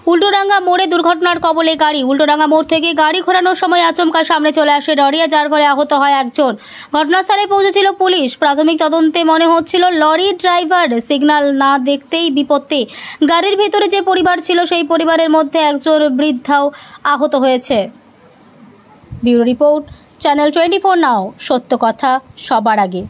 উল্টোডাঙ্গা মোড়ে দুর্ঘটনার কবলে গাড়ি। উল্টোডাঙ্গা মোড় থেকে গাড়ি ঘোরানোর সময় আচমকা সামনে চলে আসে লরি, যার ফলে আহত হয় একজন। ঘটনাস্থলে পৌঁছেছিল পুলিশ। প্রাথমিক তদন্তে মনে হচ্ছিল লরি ড্রাইভার সিগন্যাল না দেখতেই বিপত্তি। গাড়ির ভিতরে যে পরিবার ছিল সেই পরিবারের মধ্যে একজন বৃদ্ধাও আহত হয়েছে। ব্যুরো রিপোর্ট, চ্যানেল 24 নাও, সত্য কথা সবার আগে।